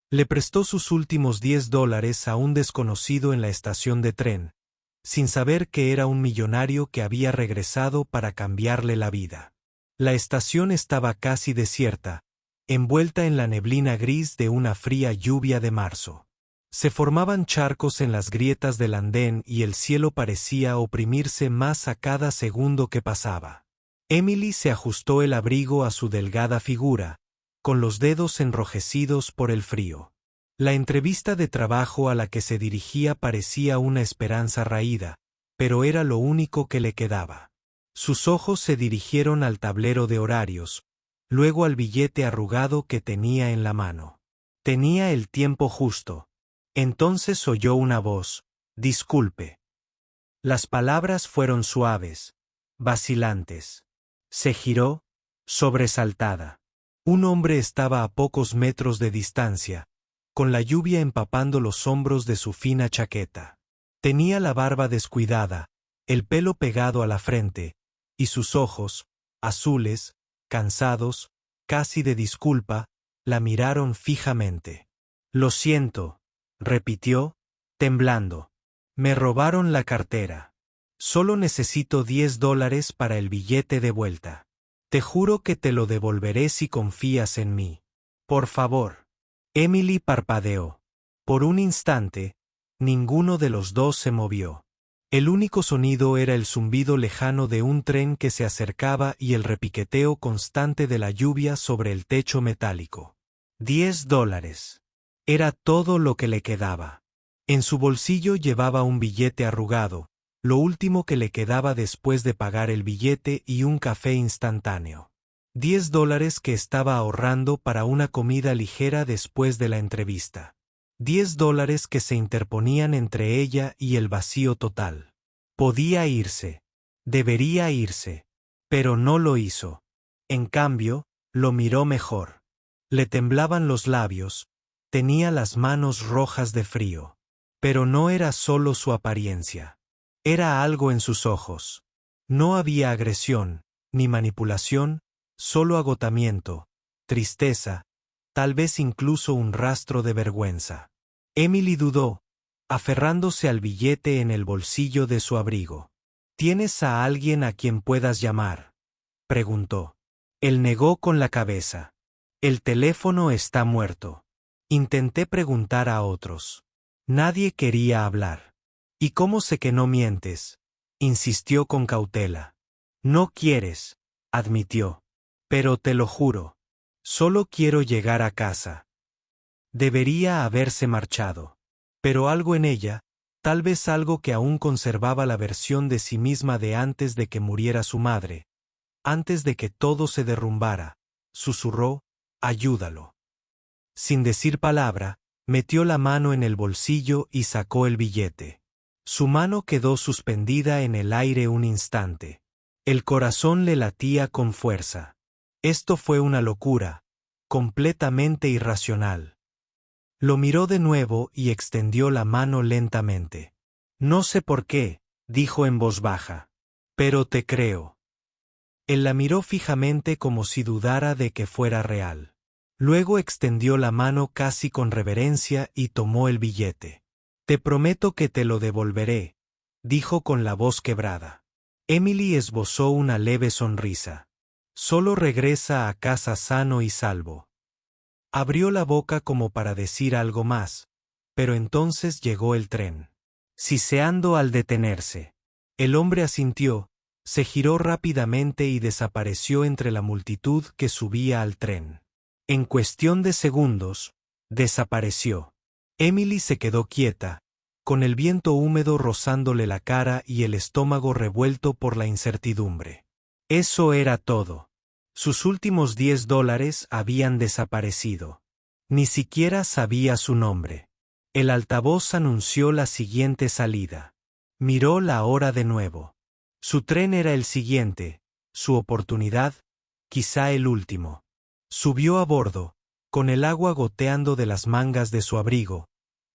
Le prestó sus últimos $10 a un desconocido en la estación de tren, sin saber que era un millonario que había regresado para cambiarle la vida. La estación estaba casi desierta, envuelta en la neblina gris de una fría lluvia de marzo. Se formaban charcos en las grietas del andén y el cielo parecía oprimirse más a cada segundo que pasaba. Emily se ajustó el abrigo a su delgada figura, con los dedos enrojecidos por el frío. La entrevista de trabajo a la que se dirigía parecía una esperanza raída, pero era lo único que le quedaba. Sus ojos se dirigieron al tablero de horarios, luego al billete arrugado que tenía en la mano. Tenía el tiempo justo. Entonces oyó una voz: «Disculpe». Las palabras fueron suaves, vacilantes. Se giró, sobresaltada. Un hombre estaba a pocos metros de distancia, con la lluvia empapando los hombros de su fina chaqueta. Tenía la barba descuidada, el pelo pegado a la frente, y sus ojos, azules, cansados, casi de disculpa, la miraron fijamente. «Lo siento», repitió, temblando. «Me robaron la cartera. Solo necesito $10 para el billete de vuelta. Te juro que te lo devolveré si confías en mí. Por favor». Emily parpadeó. Por un instante, ninguno de los dos se movió. El único sonido era el zumbido lejano de un tren que se acercaba y el repiqueteo constante de la lluvia sobre el techo metálico. $10. Era todo lo que le quedaba. En su bolsillo llevaba un billete arrugado, lo último que le quedaba después de pagar el billete y un café instantáneo. $10 que estaba ahorrando para una comida ligera después de la entrevista. $10 que se interponían entre ella y el vacío total. Podía irse. Debería irse. Pero no lo hizo. En cambio, lo miró mejor. Le temblaban los labios. Tenía las manos rojas de frío. Pero no era solo su apariencia. Era algo en sus ojos. No había agresión, ni manipulación, solo agotamiento, tristeza, tal vez incluso un rastro de vergüenza. Emily dudó, aferrándose al billete en el bolsillo de su abrigo. ¿Tienes a alguien a quien puedas llamar?, preguntó. Él negó con la cabeza. El teléfono está muerto. Intenté preguntar a otros. Nadie quería hablar. ¿Y cómo sé que no mientes?, insistió con cautela. No quieres, admitió. Pero te lo juro. Solo quiero llegar a casa. Debería haberse marchado. Pero algo en ella, tal vez algo que aún conservaba la versión de sí misma de antes de que muriera su madre, antes de que todo se derrumbara, susurró: «Ayúdalo». Sin decir palabra, metió la mano en el bolsillo y sacó el billete. Su mano quedó suspendida en el aire un instante. El corazón le latía con fuerza. Esto fue una locura, completamente irracional. Lo miró de nuevo y extendió la mano lentamente. «No sé por qué», dijo en voz baja. «Pero te creo». Él la miró fijamente como si dudara de que fuera real. Luego extendió la mano casi con reverencia y tomó el billete. «Te prometo que te lo devolveré», dijo con la voz quebrada. Emily esbozó una leve sonrisa. «Solo regresa a casa sano y salvo». Abrió la boca como para decir algo más, pero entonces llegó el tren. Siseando al detenerse. El hombre asintió, se giró rápidamente y desapareció entre la multitud que subía al tren. En cuestión de segundos, desapareció. Emily se quedó quieta, con el viento húmedo rozándole la cara y el estómago revuelto por la incertidumbre. Eso era todo. Sus últimos $10 habían desaparecido. Ni siquiera sabía su nombre. El altavoz anunció la siguiente salida. Miró la hora de nuevo. Su tren era el siguiente, su oportunidad, quizá el último. Subió a bordo, con el agua goteando de las mangas de su abrigo,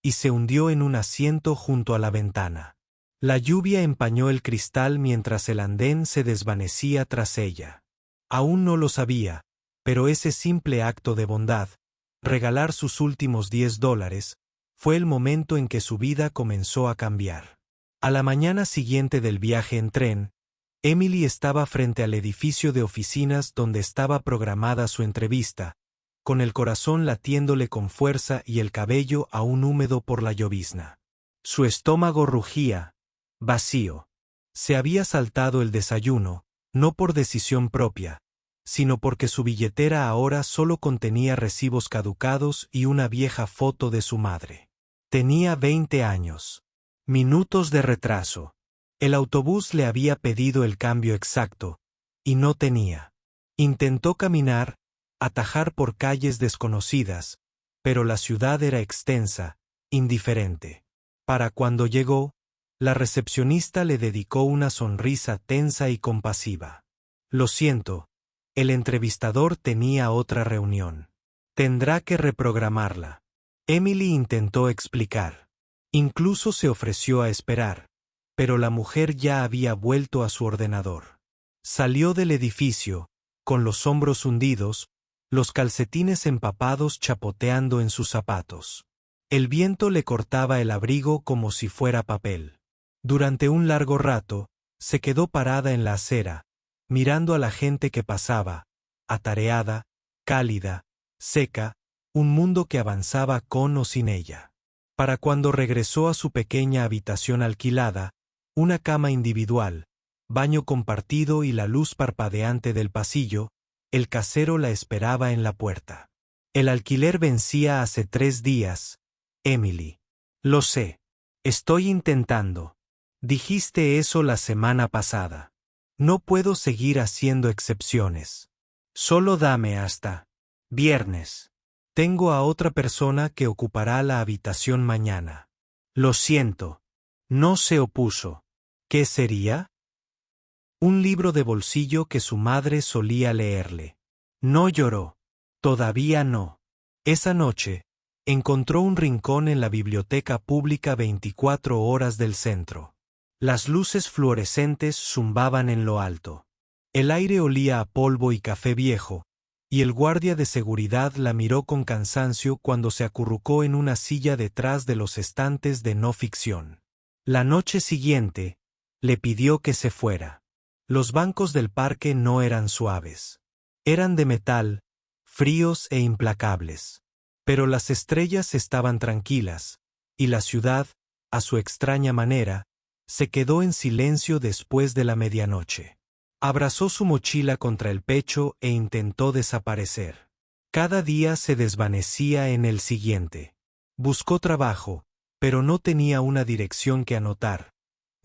y se hundió en un asiento junto a la ventana. La lluvia empañó el cristal mientras el andén se desvanecía tras ella. Aún no lo sabía, pero ese simple acto de bondad, regalar sus últimos $10, fue el momento en que su vida comenzó a cambiar. A la mañana siguiente del viaje en tren, Emily estaba frente al edificio de oficinas donde estaba programada su entrevista, con el corazón latiéndole con fuerza y el cabello aún húmedo por la llovizna. Su estómago rugía, vacío. Se había saltado el desayuno, no por decisión propia, sino porque su billetera ahora solo contenía recibos caducados y una vieja foto de su madre. Tenía 20 años. Minutos de retraso. El autobús le había pedido el cambio exacto, y no tenía. Intentó caminar, atajar por calles desconocidas, pero la ciudad era extensa, indiferente. Para cuando llegó, la recepcionista le dedicó una sonrisa tensa y compasiva. Lo siento, el entrevistador tenía otra reunión. Tendrá que reprogramarla. Emily intentó explicar. Incluso se ofreció a esperar, pero la mujer ya había vuelto a su ordenador. Salió del edificio, con los hombros hundidos, los calcetines empapados chapoteando en sus zapatos. El viento le cortaba el abrigo como si fuera papel. Durante un largo rato, se quedó parada en la acera, mirando a la gente que pasaba, atareada, cálida, seca, un mundo que avanzaba con o sin ella. Para cuando regresó a su pequeña habitación alquilada, una cama individual, baño compartido y la luz parpadeante del pasillo, el casero la esperaba en la puerta. El alquiler vencía hace 3 días, Emily. Lo sé. Estoy intentando. Dijiste eso la semana pasada. No puedo seguir haciendo excepciones. Solo dame hasta viernes. Tengo a otra persona que ocupará la habitación mañana. Lo siento. No se opuso. ¿Qué sería? Un libro de bolsillo que su madre solía leerle. No lloró. Todavía no. Esa noche, encontró un rincón en la biblioteca pública 24 horas del centro. Las luces fluorescentes zumbaban en lo alto. El aire olía a polvo y café viejo, y el guardia de seguridad la miró con cansancio cuando se acurrucó en una silla detrás de los estantes de no ficción. La noche siguiente, le pidió que se fuera. Los bancos del parque no eran suaves. Eran de metal, fríos e implacables. Pero las estrellas estaban tranquilas, y la ciudad, a su extraña manera, se quedó en silencio después de la medianoche. Abrazó su mochila contra el pecho e intentó desaparecer. Cada día se desvanecía en el siguiente. Buscó trabajo, pero no tenía una dirección que anotar,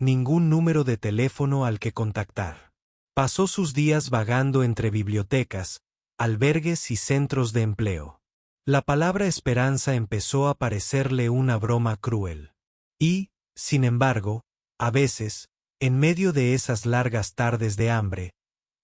ningún número de teléfono al que contactar. Pasó sus días vagando entre bibliotecas, albergues y centros de empleo. La palabra esperanza empezó a parecerle una broma cruel. Y, sin embargo, a veces, en medio de esas largas tardes de hambre,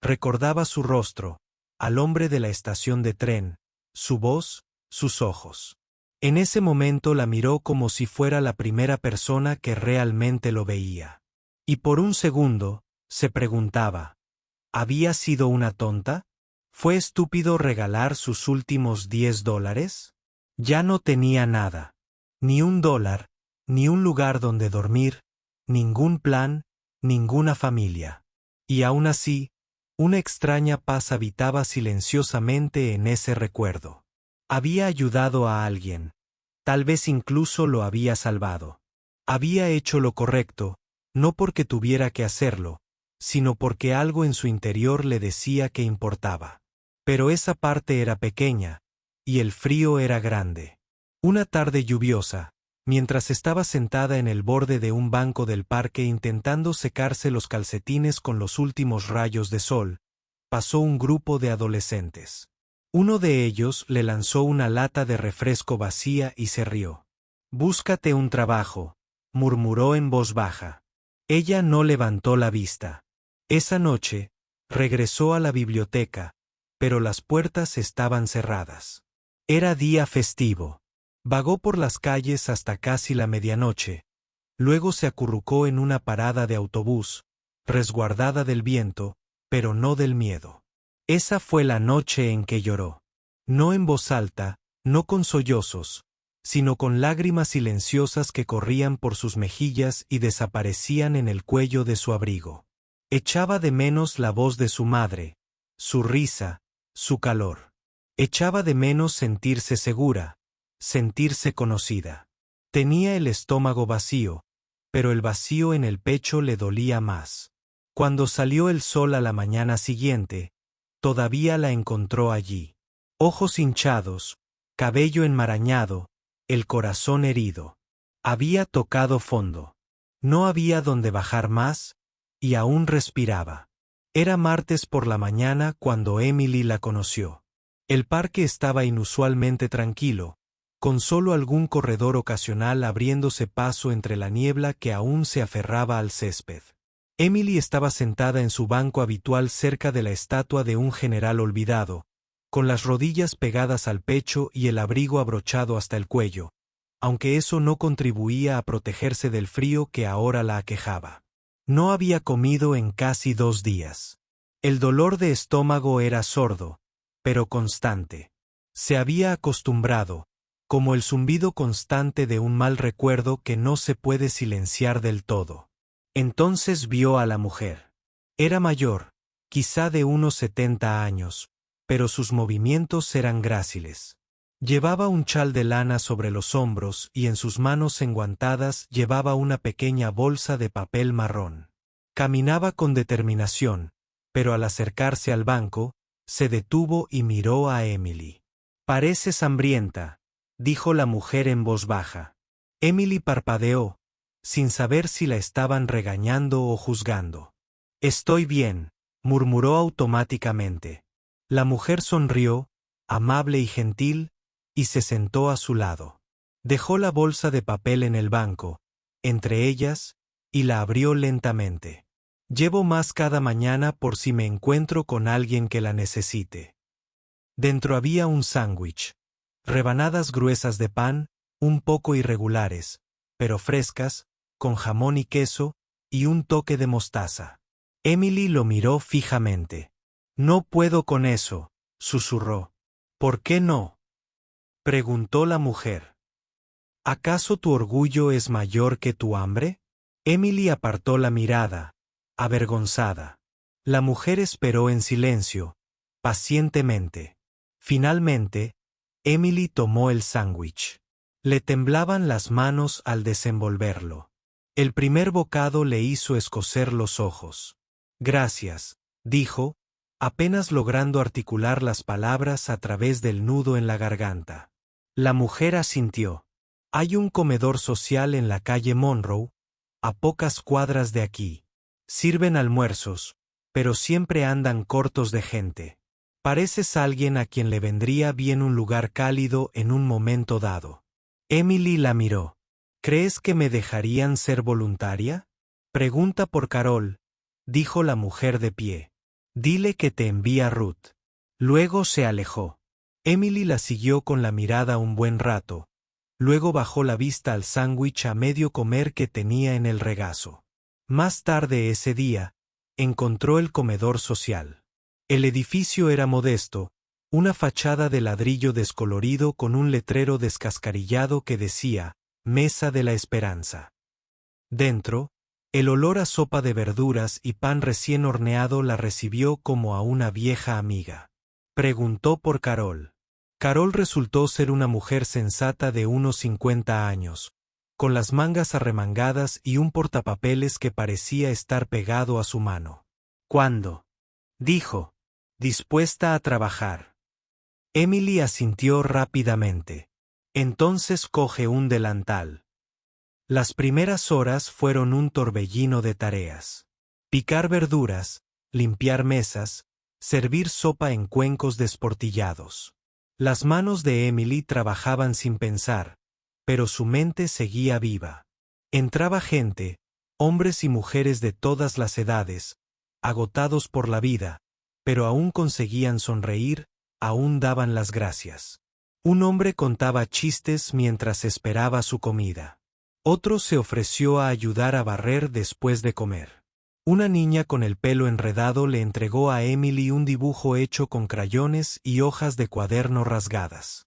recordaba su rostro, al hombre de la estación de tren, su voz, sus ojos. En ese momento la miró como si fuera la primera persona que realmente lo veía. Y por un segundo, se preguntaba, ¿había sido una tonta? ¿Fue estúpido regalar sus últimos $10? Ya no tenía nada. Ni $1, ni un lugar donde dormir, ningún plan, ninguna familia. Y aún así, una extraña paz habitaba silenciosamente en ese recuerdo. Había ayudado a alguien. Tal vez incluso lo había salvado. Había hecho lo correcto, no porque tuviera que hacerlo, sino porque algo en su interior le decía que importaba. Pero esa parte era pequeña, y el frío era grande. Una tarde lluviosa, mientras estaba sentada en el borde de un banco del parque intentando secarse los calcetines con los últimos rayos de sol, pasó un grupo de adolescentes. Uno de ellos le lanzó una lata de refresco vacía y se rió. «Búscate un trabajo», murmuró en voz baja. Ella no levantó la vista. Esa noche, regresó a la biblioteca, pero las puertas estaban cerradas. Era día festivo. Vagó por las calles hasta casi la medianoche. Luego se acurrucó en una parada de autobús, resguardada del viento, pero no del miedo. Esa fue la noche en que lloró. No en voz alta, no con sollozos, sino con lágrimas silenciosas que corrían por sus mejillas y desaparecían en el cuello de su abrigo. Echaba de menos la voz de su madre, su risa, su calor. Echaba de menos sentirse segura, sentirse conocida. Tenía el estómago vacío, pero el vacío en el pecho le dolía más. Cuando salió el sol a la mañana siguiente, todavía la encontró allí. Ojos hinchados, cabello enmarañado, el corazón herido. Había tocado fondo. No había donde bajar más, y aún respiraba. Era martes por la mañana cuando Emily la conoció. El parque estaba inusualmente tranquilo, con solo algún corredor ocasional abriéndose paso entre la niebla que aún se aferraba al césped. Emily estaba sentada en su banco habitual cerca de la estatua de un general olvidado, con las rodillas pegadas al pecho y el abrigo abrochado hasta el cuello, aunque eso no contribuía a protegerse del frío que ahora la aquejaba. No había comido en casi 2 días. El dolor de estómago era sordo, pero constante. Se había acostumbrado, como el zumbido constante de un mal recuerdo que no se puede silenciar del todo. Entonces vio a la mujer. Era mayor, quizá de unos 70 años, pero sus movimientos eran gráciles. Llevaba un chal de lana sobre los hombros y en sus manos enguantadas llevaba una pequeña bolsa de papel marrón. Caminaba con determinación, pero al acercarse al banco, se detuvo y miró a Emily. «Pareces hambrienta», dijo la mujer en voz baja. Emily parpadeó, sin saber si la estaban regañando o juzgando. «Estoy bien», murmuró automáticamente. La mujer sonrió, amable y gentil, y se sentó a su lado. Dejó la bolsa de papel en el banco, entre ellas, y la abrió lentamente. «Llevo más cada mañana por si me encuentro con alguien que la necesite». Dentro había un sándwich, rebanadas gruesas de pan, un poco irregulares, pero frescas, con jamón y queso, y un toque de mostaza. Emily lo miró fijamente. «No puedo con eso», susurró. «¿Por qué no?», preguntó la mujer. «¿Acaso tu orgullo es mayor que tu hambre?». Emily apartó la mirada, avergonzada. La mujer esperó en silencio, pacientemente. Finalmente, Emily tomó el sándwich. Le temblaban las manos al desenvolverlo. El primer bocado le hizo escocer los ojos. «Gracias», dijo, apenas logrando articular las palabras a través del nudo en la garganta. La mujer asintió. «Hay un comedor social en la calle Monroe, a pocas cuadras de aquí. Sirven almuerzos, pero siempre andan cortos de gente. Pareces alguien a quien le vendría bien un lugar cálido en un momento dado». Emily la miró. «¿Crees que me dejarían ser voluntaria?». «Pregunta por Carol», dijo la mujer de pie. «Dile que te envía Ruth». Luego se alejó. Emily la siguió con la mirada un buen rato. Luego bajó la vista al sándwich a medio comer que tenía en el regazo. Más tarde ese día, encontró el comedor social. El edificio era modesto, una fachada de ladrillo descolorido con un letrero descascarillado que decía, «Mesa de la Esperanza». Dentro, el olor a sopa de verduras y pan recién horneado la recibió como a una vieja amiga. Preguntó por Carol. Carol resultó ser una mujer sensata de unos 50 años, con las mangas arremangadas y un portapapeles que parecía estar pegado a su mano. «¿Cuándo?», dijo, dispuesta a trabajar. Emily asintió rápidamente. «Entonces coge un delantal». Las primeras horas fueron un torbellino de tareas. Picar verduras, limpiar mesas, servir sopa en cuencos desportillados. Las manos de Emily trabajaban sin pensar, pero su mente seguía viva. Entraba gente, hombres y mujeres de todas las edades, agotados por la vida, pero aún conseguían sonreír, aún daban las gracias. Un hombre contaba chistes mientras esperaba su comida. Otro se ofreció a ayudar a barrer después de comer. Una niña con el pelo enredado le entregó a Emily un dibujo hecho con crayones y hojas de cuaderno rasgadas.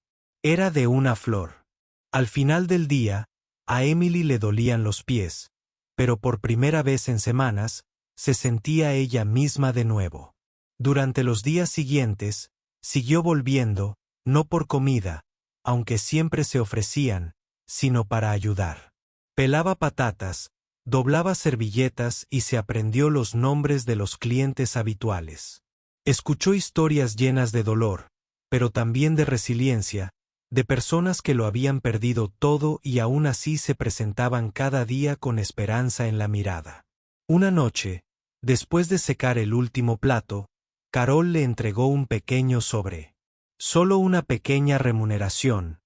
Era de una flor. Al final del día, a Emily le dolían los pies, pero por primera vez en semanas, se sentía ella misma de nuevo. Durante los días siguientes, siguió volviendo, no por comida, aunque siempre se ofrecían, sino para ayudar. Pelaba patatas, doblaba servilletas y se aprendió los nombres de los clientes habituales. Escuchó historias llenas de dolor, pero también de resiliencia, de personas que lo habían perdido todo y aún así se presentaban cada día con esperanza en la mirada. Una noche, después de secar el último plato, Carol le entregó un pequeño sobre. Solo una pequeña remuneración,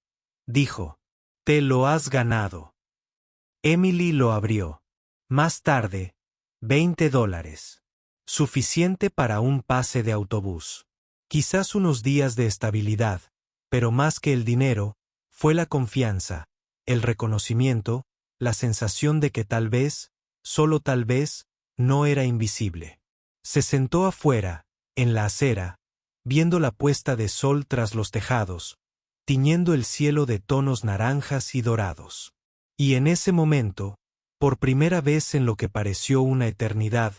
dijo. Te lo has ganado. Emily lo abrió. Más tarde, $20. Suficiente para un pase de autobús. Quizás unos días de estabilidad, pero más que el dinero, fue la confianza, el reconocimiento, la sensación de que tal vez, solo tal vez, no era invisible. Se sentó afuera, en la acera, viendo la puesta de sol tras los tejados, tiñendo el cielo de tonos naranjas y dorados. Y en ese momento, por primera vez en lo que pareció una eternidad,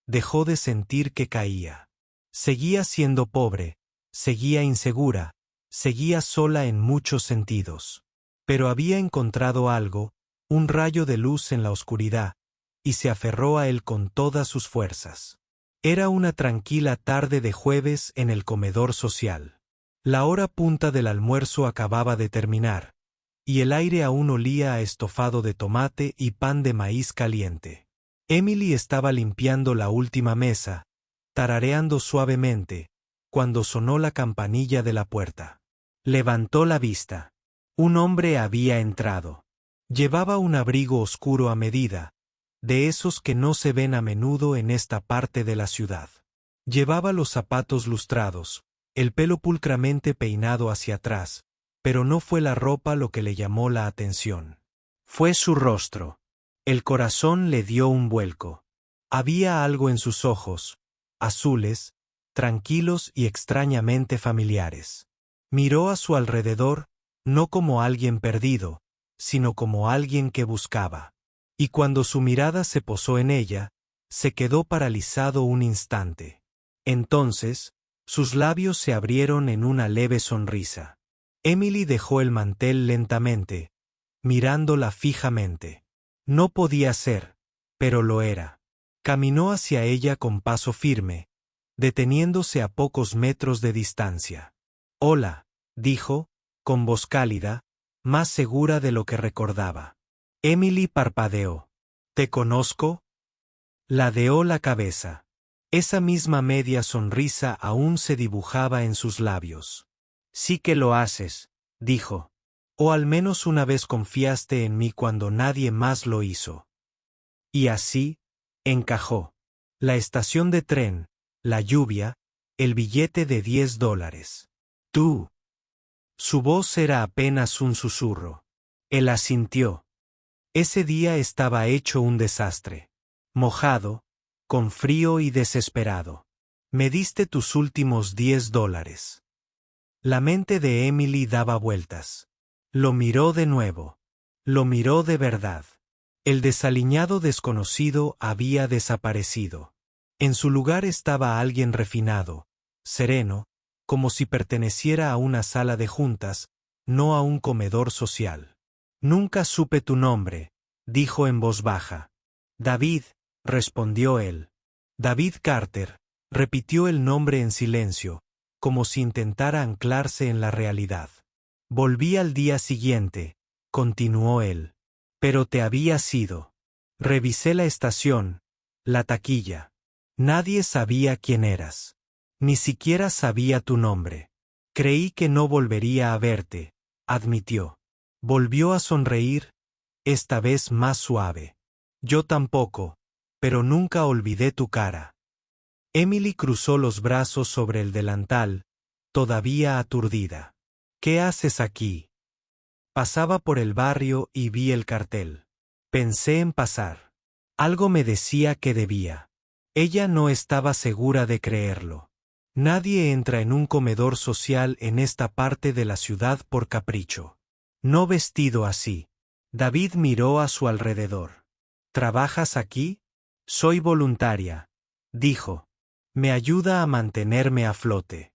dejó de sentir que caía. Seguía siendo pobre, seguía insegura, seguía sola en muchos sentidos. Pero había encontrado algo, un rayo de luz en la oscuridad, y se aferró a él con todas sus fuerzas. Era una tranquila tarde de jueves en el comedor social. La hora punta del almuerzo acababa de terminar, y el aire aún olía a estofado de tomate y pan de maíz caliente. Emily estaba limpiando la última mesa, tarareando suavemente, cuando sonó la campanilla de la puerta. Levantó la vista. Un hombre había entrado. Llevaba un abrigo oscuro a medida, de esos que no se ven a menudo en esta parte de la ciudad. Llevaba los zapatos lustrados, el pelo pulcramente peinado hacia atrás, pero no fue la ropa lo que le llamó la atención. Fue su rostro. El corazón le dio un vuelco. Había algo en sus ojos, azules, tranquilos y extrañamente familiares. Miró a su alrededor, no como alguien perdido, sino como alguien que buscaba. Y cuando su mirada se posó en ella, se quedó paralizado un instante. Entonces, sus labios se abrieron en una leve sonrisa. Emily dejó el mantel lentamente, mirándola fijamente. No podía ser, pero lo era. Caminó hacia ella con paso firme, deteniéndose a pocos metros de distancia. Hola, dijo, con voz cálida, más segura de lo que recordaba. Emily parpadeó. ¿Te conozco? Ladeó la cabeza. Esa misma media sonrisa aún se dibujaba en sus labios. Sí que lo haces, dijo. O al menos una vez confiaste en mí cuando nadie más lo hizo. Y así, encajó. La estación de tren, la lluvia, el billete de $10. Tú. Su voz era apenas un susurro. Él asintió. Ese día estaba hecho un desastre. Mojado, con frío y desesperado. Me diste tus últimos $10. La mente de Emily daba vueltas. Lo miró de nuevo. Lo miró de verdad. El desaliñado desconocido había desaparecido. En su lugar estaba alguien refinado, sereno, como si perteneciera a una sala de juntas, no a un comedor social. Nunca supe tu nombre, dijo en voz baja. David, respondió él. David Carter, repitió el nombre en silencio, como si intentara anclarse en la realidad. Volví al día siguiente, continuó él. Pero te habías ido. Revisé la estación, la taquilla. Nadie sabía quién eras. Ni siquiera sabía tu nombre. Creí que no volvería a verte, admitió. Volvió a sonreír, esta vez más suave. Yo tampoco, pero nunca olvidé tu cara. Emily cruzó los brazos sobre el delantal, todavía aturdida. ¿Qué haces aquí? Pasaba por el barrio y vi el cartel. Pensé en pasar. Algo me decía que debía. Ella no estaba segura de creerlo. Nadie entra en un comedor social en esta parte de la ciudad por capricho. No vestido así. David miró a su alrededor. ¿Trabajas aquí? Soy voluntaria, dijo. Me ayuda a mantenerme a flote.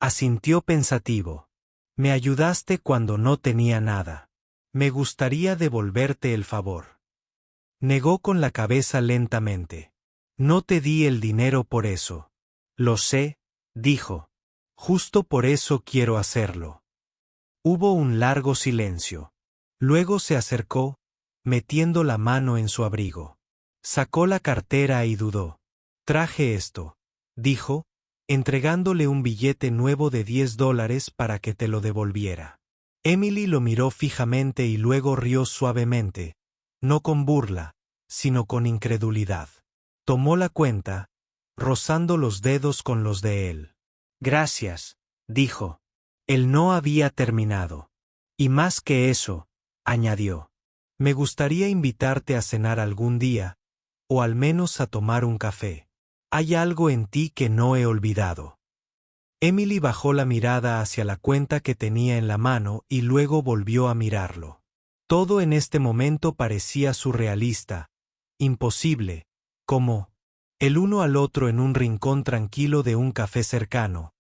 Asintió pensativo. Me ayudaste cuando no tenía nada. Me gustaría devolverte el favor. Negó con la cabeza lentamente. No te di el dinero por eso. Lo sé, dijo. Justo por eso quiero hacerlo. Hubo un largo silencio. Luego se acercó, metiendo la mano en su abrigo. Sacó la cartera y dudó. Traje esto, dijo, entregándole un billete nuevo de $10 para que te lo devolviera. Emily lo miró fijamente y luego rió suavemente, no con burla, sino con incredulidad. Tomó la cuenta, rozando los dedos con los de él. Gracias, dijo. Él no había terminado. Y más que eso, añadió. Me gustaría invitarte a cenar algún día, o al menos a tomar un café. Hay algo en ti que no he olvidado. Emily bajó la mirada hacia la cuenta que tenía en la mano y luego volvió a mirarlo. Todo en este momento parecía surrealista, imposible, como el uno al otro en un rincón tranquilo de un café cercano,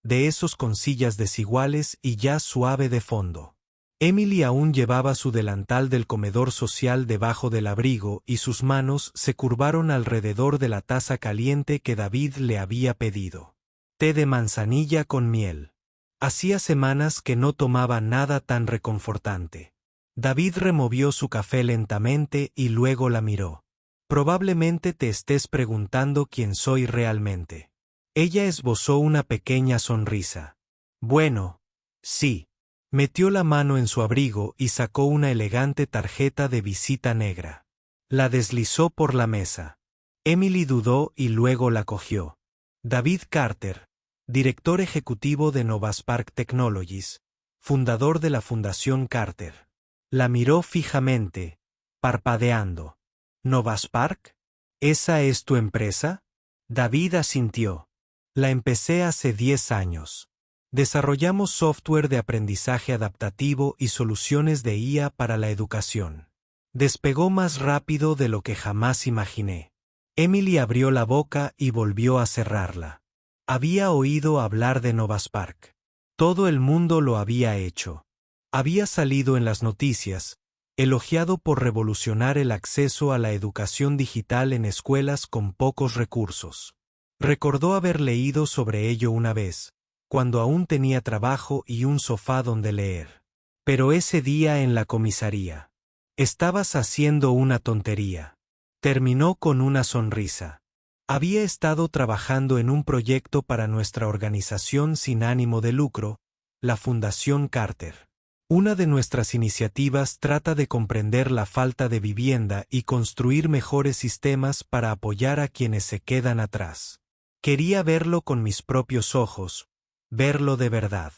de esos con sillas desiguales y jazz suave de fondo. Emily aún llevaba su delantal del comedor social debajo del abrigo y sus manos se curvaron alrededor de la taza caliente que David le había pedido. Té de manzanilla con miel. Hacía semanas que no tomaba nada tan reconfortante. David removió su café lentamente y luego la miró. Probablemente te estés preguntando quién soy realmente. Ella esbozó una pequeña sonrisa. Bueno, sí. Metió la mano en su abrigo y sacó una elegante tarjeta de visita negra. La deslizó por la mesa. Emily dudó y luego la cogió. David Carter, director ejecutivo de Novaspark Technologies, fundador de la Fundación Carter. La miró fijamente, parpadeando. ¿Novaspark? ¿Esa es tu empresa? David asintió. La empecé hace 10 años. Desarrollamos software de aprendizaje adaptativo y soluciones de IA para la educación. Despegó más rápido de lo que jamás imaginé. Emily abrió la boca y volvió a cerrarla. Había oído hablar de Novaspark. Todo el mundo lo había hecho. Había salido en las noticias, elogiado por revolucionar el acceso a la educación digital en escuelas con pocos recursos. Recordó haber leído sobre ello una vez, cuando aún tenía trabajo y un sofá donde leer. Pero ese día en la comisaría. Estabas haciendo una tontería. Terminó con una sonrisa. Había estado trabajando en un proyecto para nuestra organización sin ánimo de lucro, la Fundación Carter. Una de nuestras iniciativas trata de comprender la falta de vivienda y construir mejores sistemas para apoyar a quienes se quedan atrás. Quería verlo con mis propios ojos, verlo de verdad.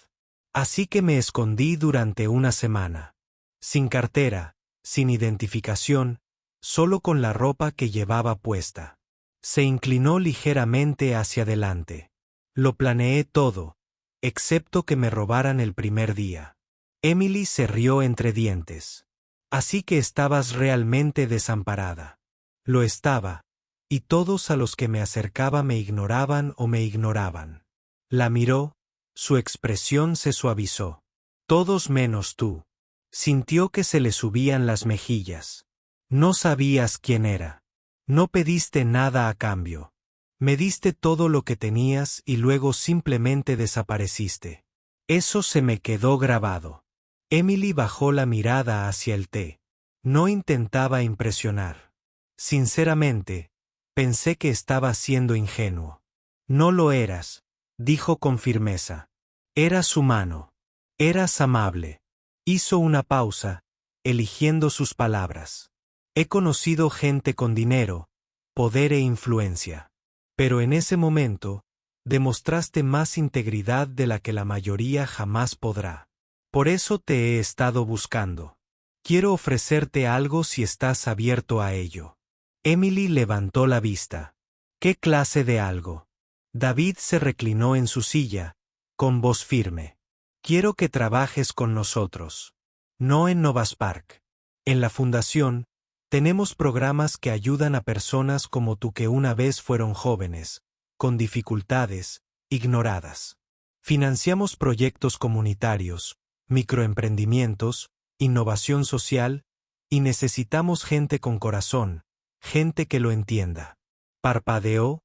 Así que me escondí durante una semana. Sin cartera, sin identificación, solo con la ropa que llevaba puesta. Se inclinó ligeramente hacia adelante. Lo planeé todo, excepto que me robaran el primer día. Emily se rió entre dientes. Así que estabas realmente desamparada. Lo estaba, y todos a los que me acercaba me ignoraban o me ignoraban. La miró, su expresión se suavizó. Todos menos tú. Sintió que se le subían las mejillas. No sabías quién era. No pediste nada a cambio. Me diste todo lo que tenías y luego simplemente desapareciste. Eso se me quedó grabado. Emily bajó la mirada hacia el té. No intentaba impresionar. Sinceramente, pensé que estaba siendo ingenuo. No lo eras, dijo con firmeza. Eras humano. Eras amable. Hizo una pausa, eligiendo sus palabras. He conocido gente con dinero, poder e influencia. Pero en ese momento, demostraste más integridad de la que la mayoría jamás podrá. Por eso te he estado buscando. Quiero ofrecerte algo si estás abierto a ello. Emily levantó la vista. ¿Qué clase de algo? David se reclinó en su silla, con voz firme. Quiero que trabajes con nosotros. No en Novaspark. En la fundación, tenemos programas que ayudan a personas como tú que una vez fueron jóvenes, con dificultades, ignoradas. Financiamos proyectos comunitarios, microemprendimientos, innovación social, y necesitamos gente con corazón, gente que lo entienda. Parpadeó,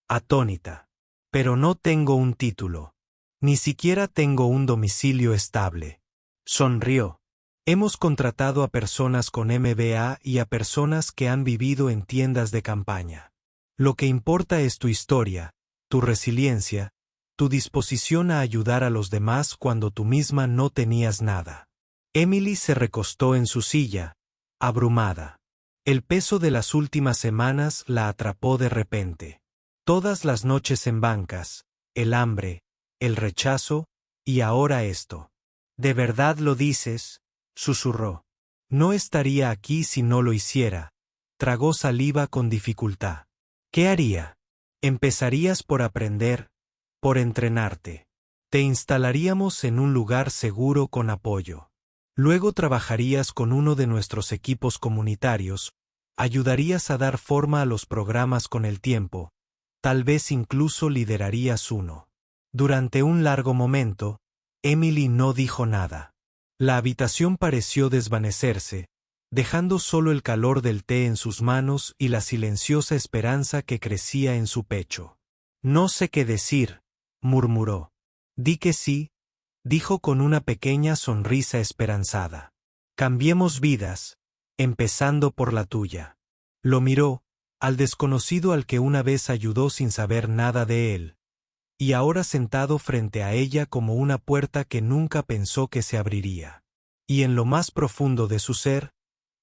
atónita. Pero no tengo un título. Ni siquiera tengo un domicilio estable. Sonrió. Hemos contratado a personas con MBA y a personas que han vivido en tiendas de campaña. Lo que importa es tu historia, tu resiliencia, tu disposición a ayudar a los demás cuando tú misma no tenías nada. Emily se recostó en su silla, abrumada. El peso de las últimas semanas la atrapó de repente. Todas las noches en bancas, el hambre, el rechazo, y ahora esto. ¿De verdad lo dices?, susurró. No estaría aquí si no lo hiciera. Tragó saliva con dificultad. ¿Qué haría? Empezarías por aprender, por entrenarte. Te instalaríamos en un lugar seguro con apoyo. Luego trabajarías con uno de nuestros equipos comunitarios, ayudarías a dar forma a los programas con el tiempo, tal vez incluso liderarías uno. Durante un largo momento, Emily no dijo nada. La habitación pareció desvanecerse, dejando solo el calor del té en sus manos y la silenciosa esperanza que crecía en su pecho. No sé qué decir, murmuró. Di que sí, dijo con una pequeña sonrisa esperanzada. Cambiemos vidas, empezando por la tuya. Lo miró, al desconocido al que una vez ayudó sin saber nada de él, y ahora sentado frente a ella como una puerta que nunca pensó que se abriría. Y en lo más profundo de su ser,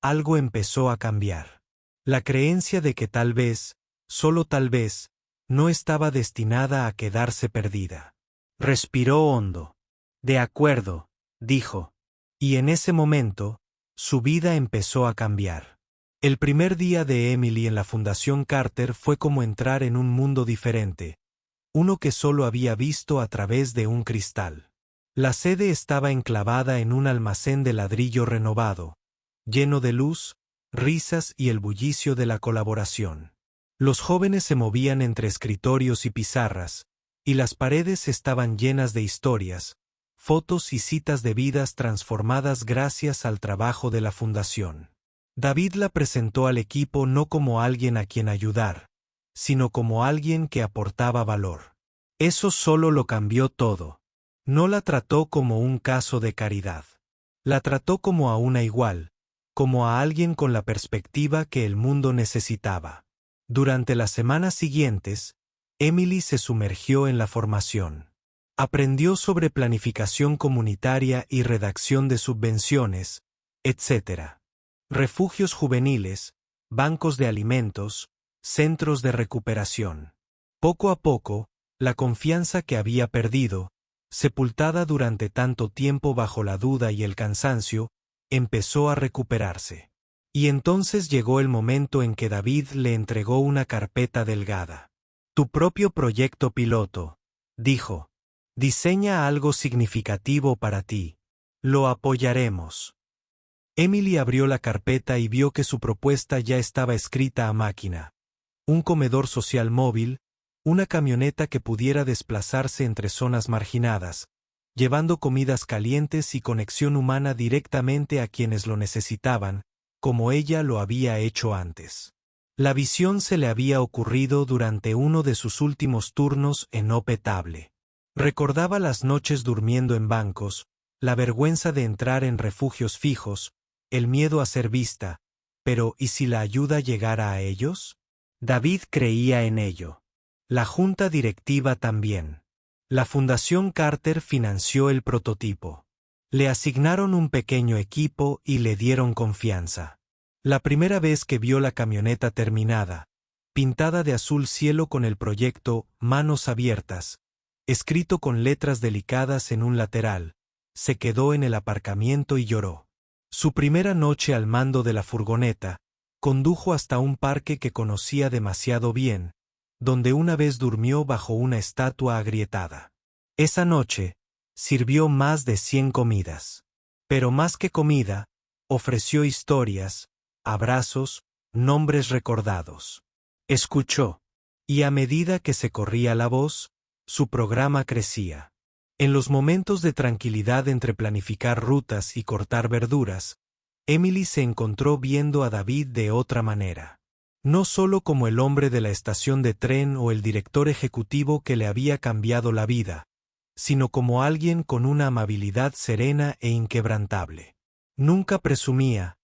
algo empezó a cambiar. La creencia de que tal vez, solo tal vez, no estaba destinada a quedarse perdida. Respiró hondo. De acuerdo, dijo. Y en ese momento, su vida empezó a cambiar. El primer día de Emily en la Fundación Carter fue como entrar en un mundo diferente, uno que solo había visto a través de un cristal. La sede estaba enclavada en un almacén de ladrillo renovado, lleno de luz, risas y el bullicio de la colaboración. Los jóvenes se movían entre escritorios y pizarras, y las paredes estaban llenas de historias, fotos y citas de vidas transformadas gracias al trabajo de la fundación. David la presentó al equipo no como alguien a quien ayudar, sino como alguien que aportaba valor. Eso solo lo cambió todo. No la trató como un caso de caridad. La trató como a una igual, como a alguien con la perspectiva que el mundo necesitaba. Durante las semanas siguientes, Emily se sumergió en la formación. Aprendió sobre planificación comunitaria y redacción de subvenciones, etc. Refugios juveniles, bancos de alimentos, centros de recuperación. Poco a poco, la confianza que había perdido, sepultada durante tanto tiempo bajo la duda y el cansancio, empezó a recuperarse. Y entonces llegó el momento en que David le entregó una carpeta delgada. Tu propio proyecto piloto, dijo. Diseña algo significativo para ti. Lo apoyaremos. Emily abrió la carpeta y vio que su propuesta ya estaba escrita a máquina. Un comedor social móvil, una camioneta que pudiera desplazarse entre zonas marginadas, llevando comidas calientes y conexión humana directamente a quienes lo necesitaban, como ella lo había hecho antes. La visión se le había ocurrido durante uno de sus últimos turnos en Opetable. Recordaba las noches durmiendo en bancos, la vergüenza de entrar en refugios fijos, el miedo a ser vista, pero ¿y si la ayuda llegara a ellos? David creía en ello. La junta directiva también. La Fundación Carter financió el prototipo. Le asignaron un pequeño equipo y le dieron confianza. La primera vez que vio la camioneta terminada, pintada de azul cielo con el proyecto Manos Abiertas, escrito con letras delicadas en un lateral, se quedó en el aparcamiento y lloró. Su primera noche al mando de la furgoneta, condujo hasta un parque que conocía demasiado bien, donde una vez durmió bajo una estatua agrietada. Esa noche, sirvió más de 100 comidas. Pero más que comida, ofreció historias, abrazos, nombres recordados. Escuchó. Y a medida que se corría la voz, su programa crecía. En los momentos de tranquilidad entre planificar rutas y cortar verduras, Emily se encontró viendo a David de otra manera. No solo como el hombre de la estación de tren o el director ejecutivo que le había cambiado la vida, sino como alguien con una amabilidad serena e inquebrantable. Nunca presumía,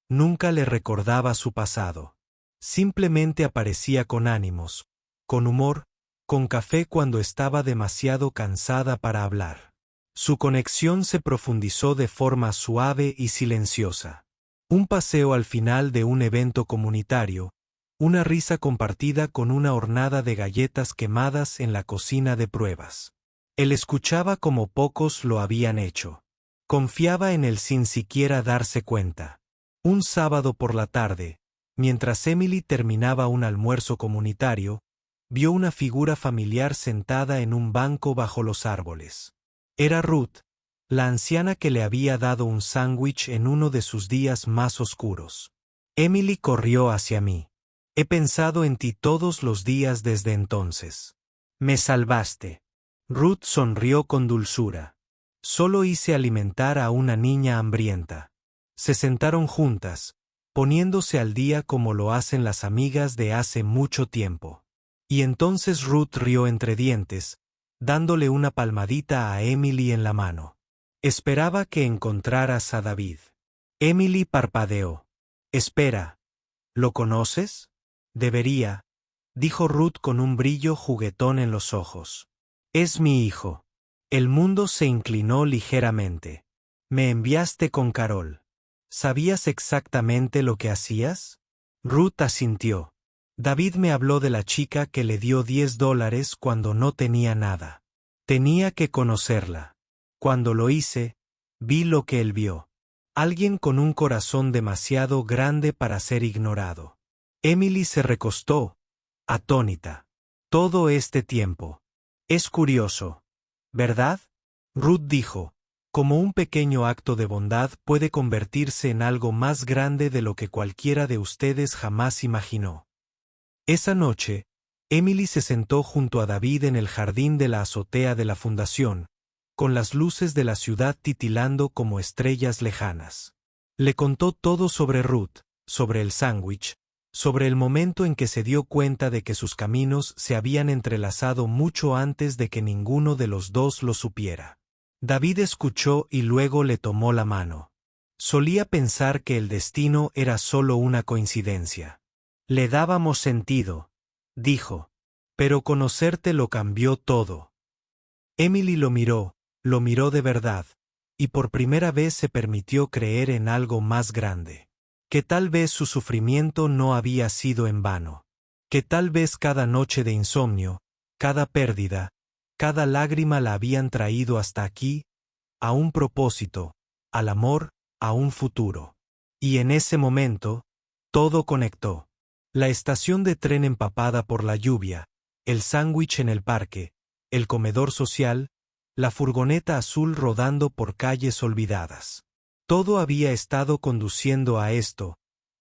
nunca le recordaba su pasado. Simplemente aparecía con ánimos, con humor, con café cuando estaba demasiado cansada para hablar. Su conexión se profundizó de forma suave y silenciosa. Un paseo al final de un evento comunitario, una risa compartida con una hornada de galletas quemadas en la cocina de pruebas. Él escuchaba como pocos lo habían hecho. Confiaba en él sin siquiera darse cuenta. Un sábado por la tarde, mientras Emily terminaba un almuerzo comunitario, vio una figura familiar sentada en un banco bajo los árboles. Era Ruth, la anciana que le había dado un sándwich en uno de sus días más oscuros. Emily corrió hacia mí. He pensado en ti todos los días desde entonces. Me salvaste. Ruth sonrió con dulzura. Solo hice alimentar a una niña hambrienta. Se sentaron juntas, poniéndose al día como lo hacen las amigas de hace mucho tiempo. Y entonces Ruth rió entre dientes, dándole una palmadita a Emily en la mano. Esperaba que encontraras a David. Emily parpadeó. Espera, ¿lo conoces? Debería, dijo Ruth con un brillo juguetón en los ojos. Es mi hijo. El mundo se inclinó ligeramente. Me enviaste con Carol. ¿Sabías exactamente lo que hacías? Ruth asintió. David me habló de la chica que le dio $10 cuando no tenía nada. Tenía que conocerla. Cuando lo hice, vi lo que él vio. Alguien con un corazón demasiado grande para ser ignorado. Emily se recostó, atónita. Todo este tiempo. Es curioso, ¿verdad? Ruth dijo, como un pequeño acto de bondad puede convertirse en algo más grande de lo que cualquiera de ustedes jamás imaginó. Esa noche, Emily se sentó junto a David en el jardín de la azotea de la fundación, con las luces de la ciudad titilando como estrellas lejanas. Le contó todo sobre Ruth, sobre el sándwich, sobre el momento en que se dio cuenta de que sus caminos se habían entrelazado mucho antes de que ninguno de los dos lo supiera. David escuchó y luego le tomó la mano. Solía pensar que el destino era solo una coincidencia. Le dábamos sentido, dijo, pero conocerte lo cambió todo. Emily lo miró de verdad, y por primera vez se permitió creer en algo más grande. Que tal vez su sufrimiento no había sido en vano. Que tal vez cada noche de insomnio, cada pérdida, cada lágrima la habían traído hasta aquí, a un propósito, al amor, a un futuro. Y en ese momento, todo conectó. La estación de tren empapada por la lluvia, el sándwich en el parque, el comedor social, la furgoneta azul rodando por calles olvidadas. Todo había estado conduciendo a esto,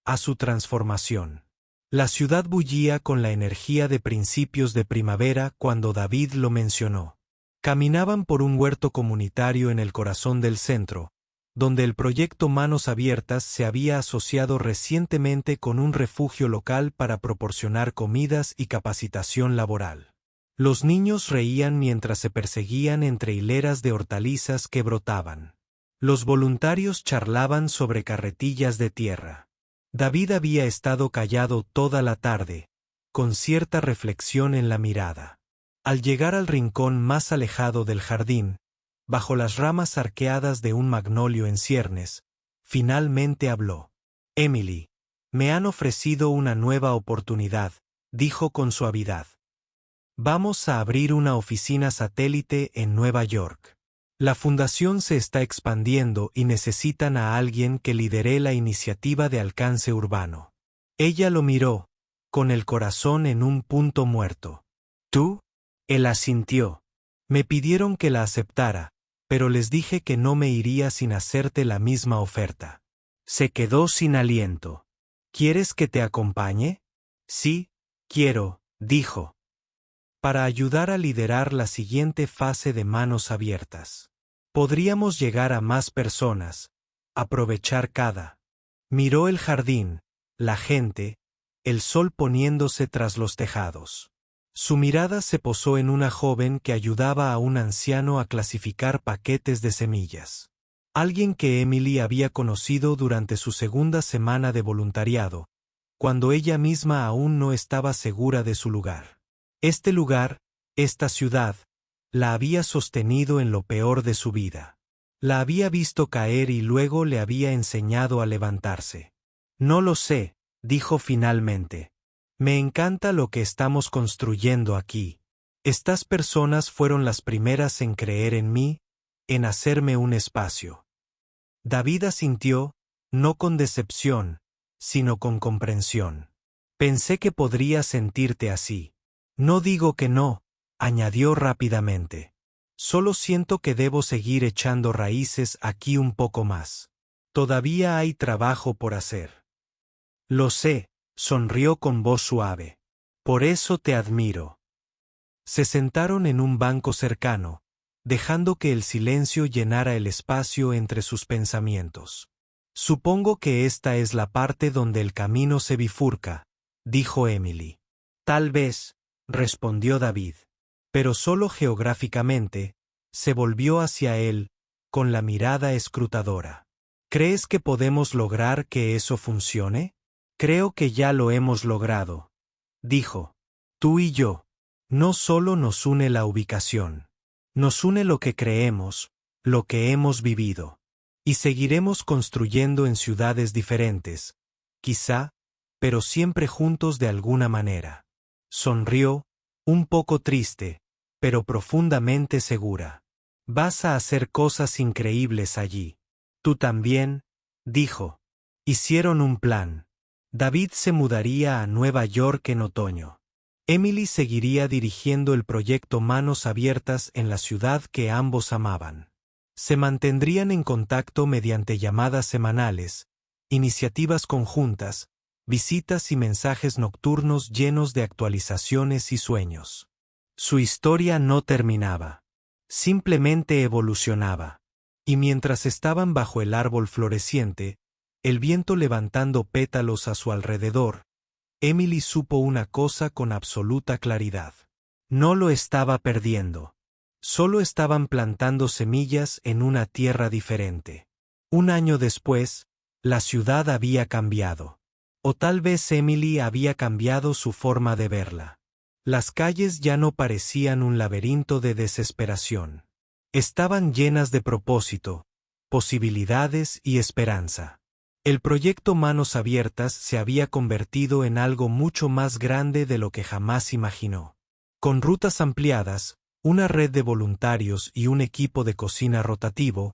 a su transformación. La ciudad bullía con la energía de principios de primavera cuando David lo mencionó. Caminaban por un huerto comunitario en el corazón del centro, donde el proyecto Manos Abiertas se había asociado recientemente con un refugio local para proporcionar comidas y capacitación laboral. Los niños reían mientras se perseguían entre hileras de hortalizas que brotaban. Los voluntarios charlaban sobre carretillas de tierra. David había estado callado toda la tarde, con cierta reflexión en la mirada. Al llegar al rincón más alejado del jardín, bajo las ramas arqueadas de un magnolio en ciernes, finalmente habló. Emily, me han ofrecido una nueva oportunidad, dijo con suavidad. Vamos a abrir una oficina satélite en Nueva York. La fundación se está expandiendo y necesitan a alguien que lidere la iniciativa de alcance urbano. Ella lo miró, con el corazón en un punto muerto. ¿Tú? Él asintió. Me pidieron que la aceptara, pero les dije que no me iría sin hacerte la misma oferta. Se quedó sin aliento. ¿Quieres que te acompañe? Sí, quiero, dijo. Para ayudar a liderar la siguiente fase de manos abiertas. Podríamos llegar a más personas, aprovechar cada. Miró el jardín, la gente, el sol poniéndose tras los tejados. Su mirada se posó en una joven que ayudaba a un anciano a clasificar paquetes de semillas. Alguien que Emily había conocido durante su segunda semana de voluntariado, cuando ella misma aún no estaba segura de su lugar. Este lugar, esta ciudad, la había sostenido en lo peor de su vida. La había visto caer y luego le había enseñado a levantarse. No lo sé, dijo finalmente. Me encanta lo que estamos construyendo aquí. Estas personas fueron las primeras en creer en mí, en hacerme un espacio. David asintió, no con decepción, sino con comprensión. Pensé que podrías sentirte así. No digo que no, añadió rápidamente. Solo siento que debo seguir echando raíces aquí un poco más. Todavía hay trabajo por hacer. Lo sé, sonrió con voz suave. Por eso te admiro. Se sentaron en un banco cercano, dejando que el silencio llenara el espacio entre sus pensamientos. Supongo que esta es la parte donde el camino se bifurca, dijo Emily. Tal vez, respondió David. Pero solo geográficamente, se volvió hacia él, con la mirada escrutadora. ¿Crees que podemos lograr que eso funcione? Creo que ya lo hemos logrado, dijo. Tú y yo. No solo nos une la ubicación. Nos une lo que creemos, lo que hemos vivido. Y seguiremos construyendo en ciudades diferentes, quizá, pero siempre juntos de alguna manera. Sonrió, un poco triste, pero profundamente segura. Vas a hacer cosas increíbles allí. Tú también, dijo. Hicieron un plan. David se mudaría a Nueva York en otoño. Emily seguiría dirigiendo el proyecto Manos Abiertas en la ciudad que ambos amaban. Se mantendrían en contacto mediante llamadas semanales, iniciativas conjuntas, visitas y mensajes nocturnos llenos de actualizaciones y sueños. Su historia no terminaba. Simplemente evolucionaba. Y mientras estaban bajo el árbol floreciente, el viento levantando pétalos a su alrededor, Emily supo una cosa con absoluta claridad. No lo estaba perdiendo. Solo estaban plantando semillas en una tierra diferente. Un año después, la ciudad había cambiado. O tal vez Emily había cambiado su forma de verla. Las calles ya no parecían un laberinto de desesperación. Estaban llenas de propósito, posibilidades y esperanza. El proyecto Manos Abiertas se había convertido en algo mucho más grande de lo que jamás imaginó. Con rutas ampliadas, una red de voluntarios y un equipo de cocina rotativo,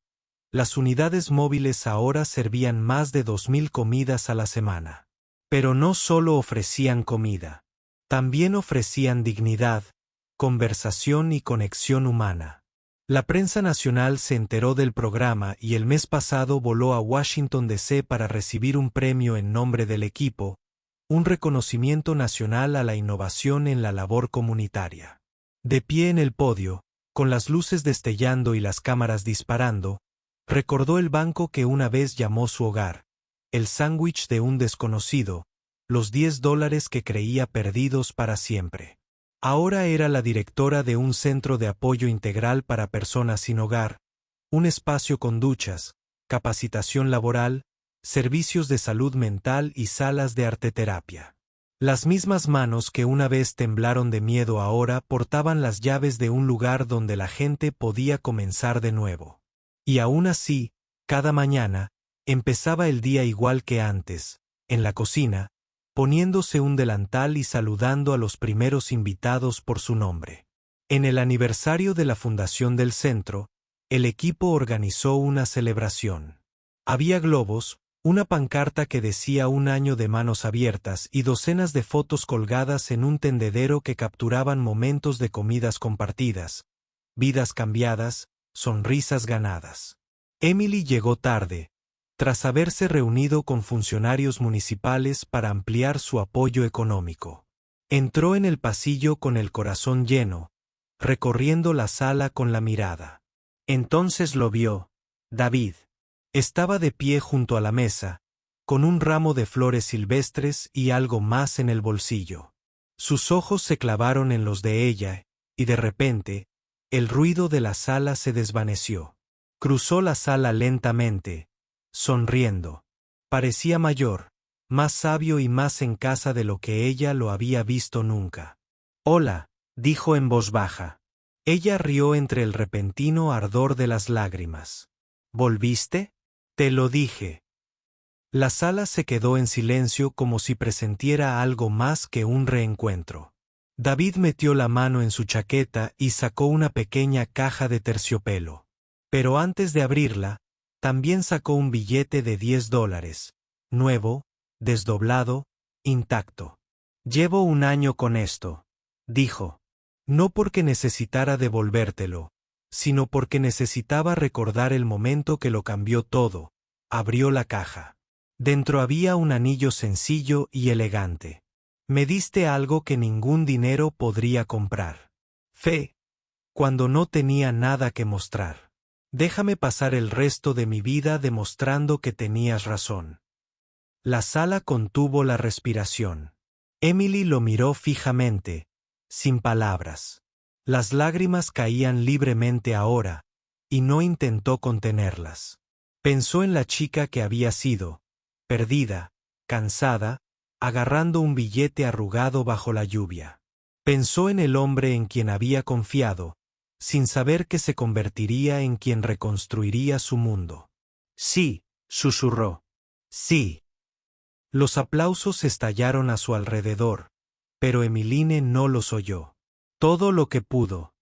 las unidades móviles ahora servían más de 2000 comidas a la semana. Pero no solo ofrecían comida. También ofrecían dignidad, conversación y conexión humana. La prensa nacional se enteró del programa y el mes pasado voló a Washington, D.C. para recibir un premio en nombre del equipo, un reconocimiento nacional a la innovación en la labor comunitaria. De pie en el podio, con las luces destellando y las cámaras disparando, recordó el banco que una vez llamó su hogar, el sándwich de un desconocido, los $10 que creía perdidos para siempre. Ahora era la directora de un centro de apoyo integral para personas sin hogar, un espacio con duchas, capacitación laboral, servicios de salud mental y salas de arteterapia. Las mismas manos que una vez temblaron de miedo ahora portaban las llaves de un lugar donde la gente podía comenzar de nuevo. Y aún así, cada mañana, empezaba el día igual que antes, en la cocina, poniéndose un delantal y saludando a los primeros invitados por su nombre. En el aniversario de la fundación del centro, el equipo organizó una celebración. Había globos, Una pancarta que decía un año de manos abiertas y docenas de fotos colgadas en un tendedero que capturaban momentos de comidas compartidas, vidas cambiadas, sonrisas ganadas. Emily llegó tarde, tras haberse reunido con funcionarios municipales para ampliar su apoyo económico. Entró en el pasillo con el corazón lleno, recorriendo la sala con la mirada. Entonces lo vio, David. Estaba de pie junto a la mesa, con un ramo de flores silvestres y algo más en el bolsillo. Sus ojos se clavaron en los de ella, y de repente, el ruido de la sala se desvaneció. Cruzó la sala lentamente, sonriendo. Parecía mayor, más sabio y más en casa de lo que ella lo había visto nunca. «Hola», dijo en voz baja. Ella rió entre el repentino ardor de las lágrimas. «¿Volviste? Te lo dije». La sala se quedó en silencio como si presentiera algo más que un reencuentro. David metió la mano en su chaqueta y sacó una pequeña caja de terciopelo. Pero antes de abrirla, también sacó un billete de $10, nuevo, desdoblado, intacto. «Llevo un año con esto», dijo. No porque necesitara devolvértelo, sino porque necesitaba recordar el momento que lo cambió todo. Abrió la caja. Dentro había un anillo sencillo y elegante. «Me diste algo que ningún dinero podría comprar. Fe. Cuando no tenía nada que mostrar. Déjame pasar el resto de mi vida demostrando que tenías razón». La sala contuvo la respiración. Emily lo miró fijamente, sin palabras. Las lágrimas caían libremente ahora, y no intentó contenerlas. Pensó en la chica que había sido, perdida, cansada, agarrando un billete arrugado bajo la lluvia. Pensó en el hombre en quien había confiado, sin saber que se convertiría en quien reconstruiría su mundo. «Sí», susurró. «Sí». Los aplausos estallaron a su alrededor, pero Emmeline no los oyó. Todo lo que pudo,